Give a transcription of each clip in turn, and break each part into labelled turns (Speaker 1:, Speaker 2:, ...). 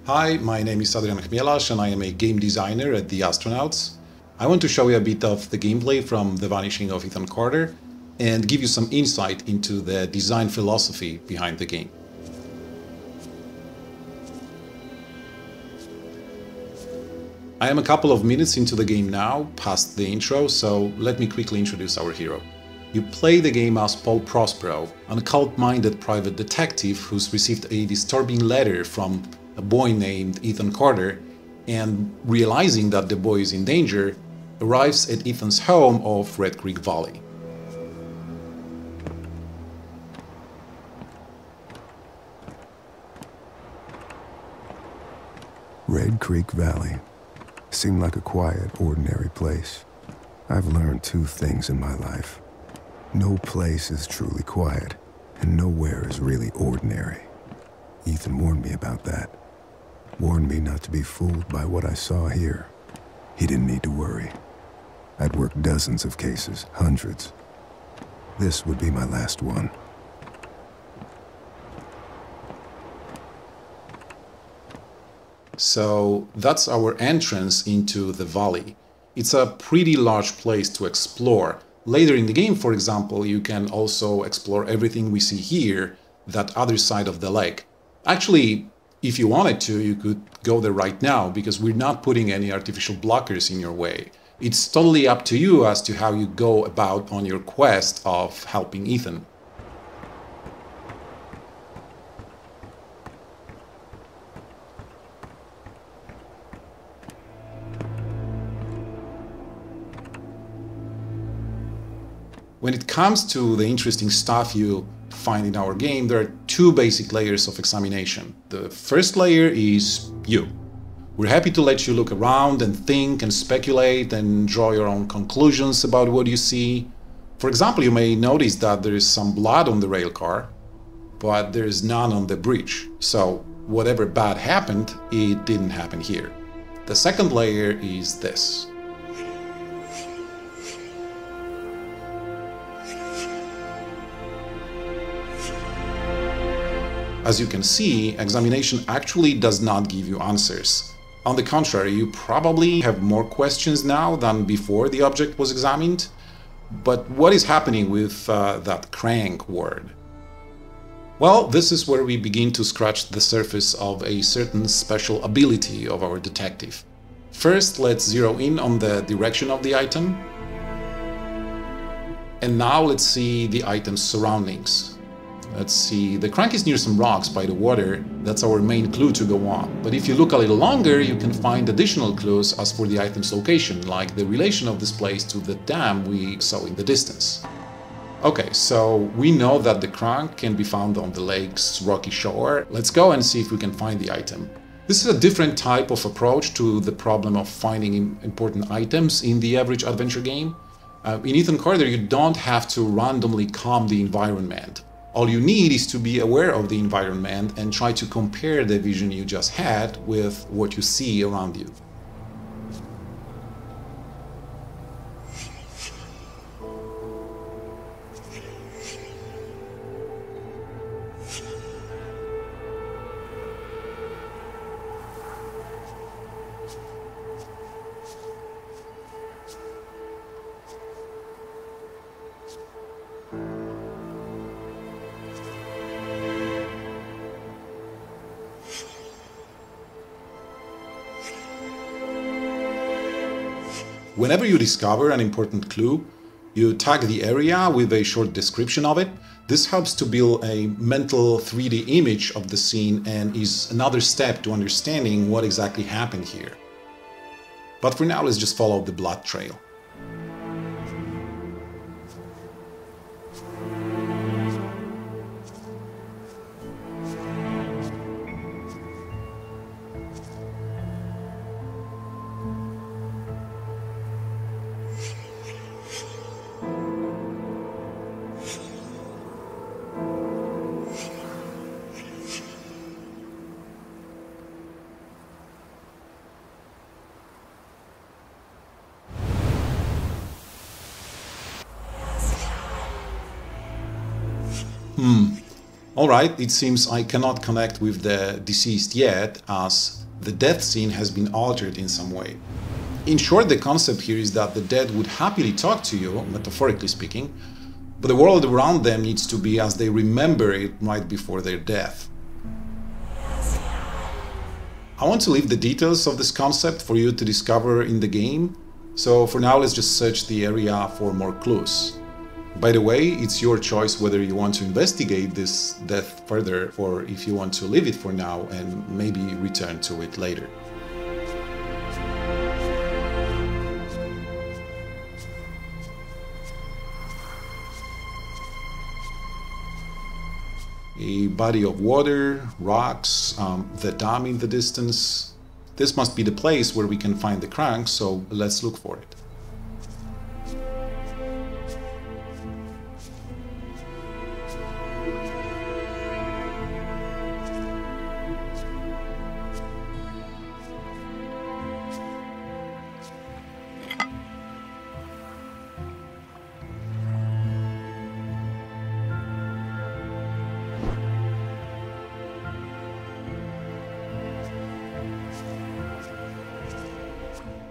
Speaker 1: Hi, my name is Adrian Chmielarz and I am a game designer at the Astronauts. I want to show you a bit of the gameplay from The Vanishing of Ethan Carter and give you some insight into the design philosophy behind the game. I am a couple of minutes into the game now, past the intro, so let me quickly introduce our hero. You play the game as Paul Prospero, an occult-minded private detective who's received a disturbing letter from a boy named Ethan Carter, and realizing that the boy is in danger, arrives at Ethan's home of Red Creek Valley.
Speaker 2: Red Creek Valley seemed like a quiet, ordinary place. I've learned two things in my life. No place is truly quiet, and nowhere is really ordinary. Ethan warned me about that. Warned me not to be fooled by what I saw here. He didn't need to worry. I'd worked dozens of cases, hundreds. This would be my last one.
Speaker 1: So that's our entrance into the valley. It's a pretty large place to explore. Later in the game, for example, you can also explore everything we see here, that other side of the lake. Actually, if you wanted to, you could go there right now, because we're not putting any artificial blockers in your way. It's totally up to you as to how you go about on your quest of helping Ethan. When it comes to the interesting stuff you find in our game, there are two basic layers of examination. The first layer is you. We're happy to let you look around and think and speculate and draw your own conclusions about what you see. For example, you may notice that there is some blood on the rail car, but there is none on the bridge. So whatever bad happened, it didn't happen here. The second layer is this. As you can see, examination actually does not give you answers. On the contrary, you probably have more questions now than before the object was examined. But what is happening with that crank word? Well, this is where we begin to scratch the surface of a certain special ability of our detective. First, let's zero in on the direction of the item. And now let's see the item's surroundings. Let's see, the crank is near some rocks by the water. That's our main clue to go on. But if you look a little longer, you can find additional clues as for the item's location, like the relation of this place to the dam we saw in the distance. Okay, so we know that the crank can be found on the lake's rocky shore. Let's go and see if we can find the item. This is a different type of approach to the problem of finding important items in the average adventure game. In Ethan Carter, you don't have to randomly comb the environment. All you need is to be aware of the environment and try to compare the vision you just had with what you see around you. Whenever you discover an important clue, you tag the area with a short description of it. This helps to build a mental 3D image of the scene and is another step to understanding what exactly happened here. But for now, let's just follow the blood trail. Alright, it seems I cannot connect with the deceased yet, as the death scene has been altered in some way. In short, the concept here is that the dead would happily talk to you, metaphorically speaking, but the world around them needs to be as they remember it right before their death. I want to leave the details of this concept for you to discover in the game, so for now let's just search the area for more clues. By the way, it's your choice whether you want to investigate this death further or if you want to leave it for now and maybe return to it later. A body of water, rocks, the dam in the distance. This must be the place where we can find the crank, so let's look for it.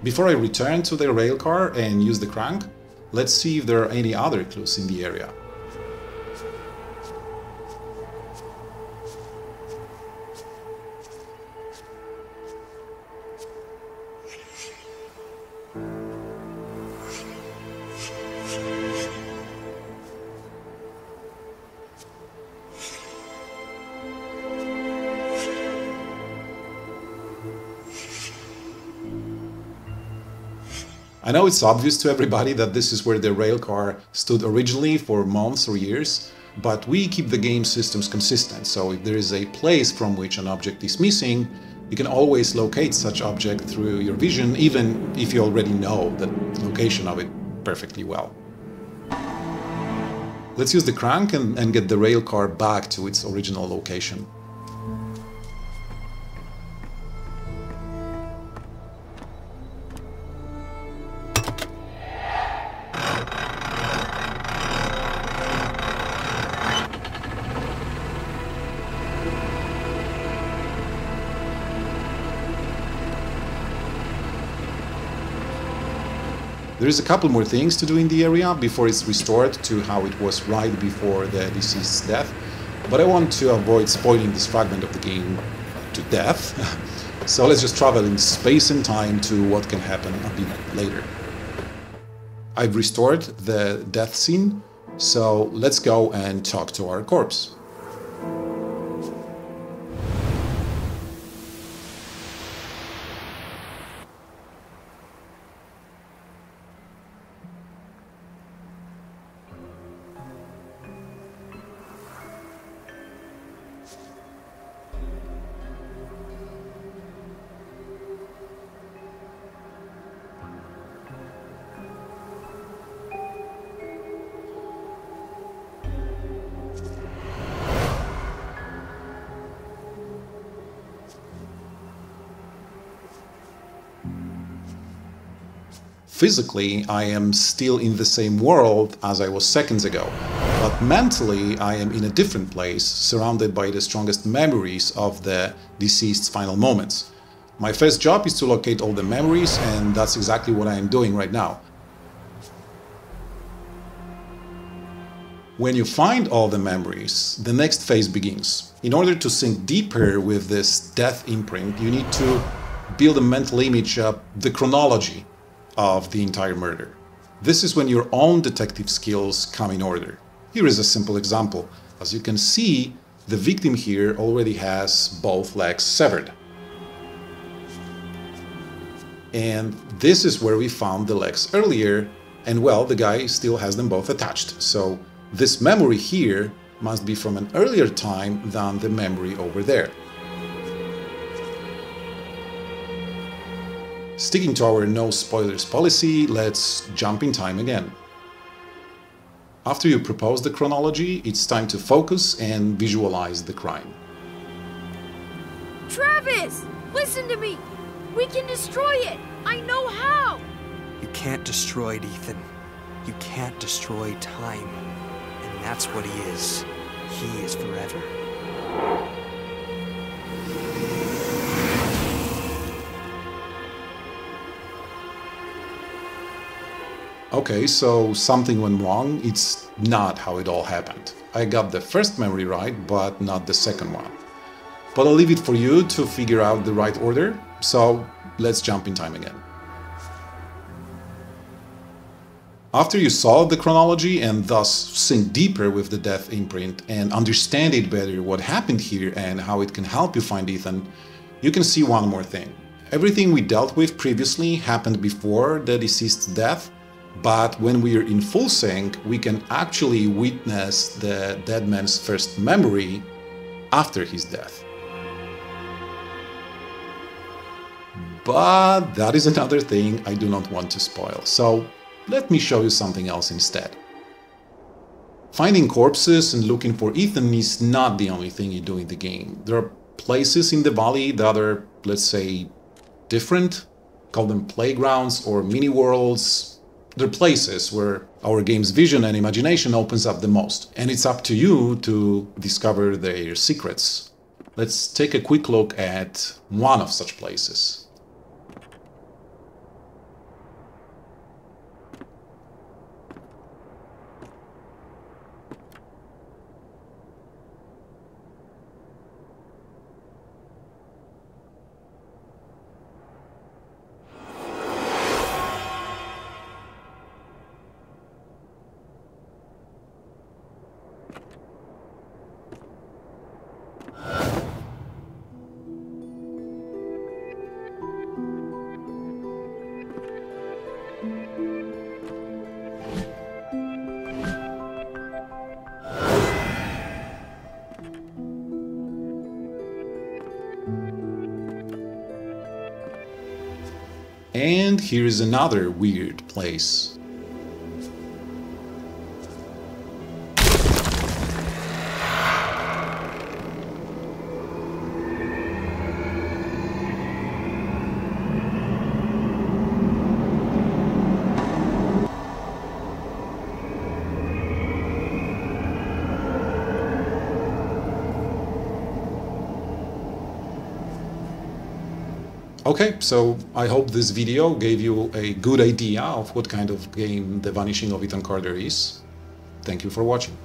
Speaker 1: Before I return to the railcar and use the crank, let's see if there are any other clues in the area. I know it's obvious to everybody that this is where the railcar stood originally for months or years, but we keep the game systems consistent, so if there is a place from which an object is missing, you can always locate such object through your vision, even if you already know the location of it perfectly well. Let's use the crank and get the railcar back to its original location. There is a couple more things to do in the area before it's restored to how it was right before the deceased's death, but I want to avoid spoiling this fragment of the game to death, so let's just travel in space and time to what can happen a bit later. I've restored the death scene, so let's go and talk to our corpse. Physically, I am still in the same world as I was seconds ago, but mentally I am in a different place, surrounded by the strongest memories of the deceased's final moments. My first job is to locate all the memories, and that's exactly what I am doing right now. When you find all the memories, the next phase begins. In order to sink deeper with this death imprint, you need to build a mental image of the chronology of the entire murder. This is when your own detective skills come in order. Here is a simple example. As you can see, the victim here already has both legs severed. And this is where we found the legs earlier, and well, the guy still has them both attached. So this memory here must be from an earlier time than the memory over there. Sticking to our no spoilers policy, let's jump in time again. After you propose the chronology, it's time to focus and visualize the crime.
Speaker 3: Travis! Listen to me! We can destroy it! I know how!
Speaker 4: You can't destroy it, Ethan. You can't destroy time. And that's what he is. he is forever?
Speaker 1: Okay, so something went wrong. It's not how it all happened. I got the first memory right, but not the second one. But I'll leave it for you to figure out the right order, so let's jump in time again. After you solve the chronology and thus sink deeper with the death imprint and understand it better what happened here and how it can help you find Ethan, you can see one more thing. Everything we dealt with previously happened before the deceased's death, but when we are in full sync, we can actually witness the dead man's first memory after his death. But that is another thing I do not want to spoil, so let me show you something else instead. Finding corpses and looking for Ethan is not the only thing you do in the game. There are places in the valley that are, let's say, different. Call them playgrounds or mini-worlds. They're places where our game's vision and imagination opens up the most, and it's up to you to discover their secrets. Let's take a quick look at one of such places. And here is another weird place. Okay, so I hope this video gave you a good idea of what kind of game The Vanishing of Ethan Carter is. Thank you for watching.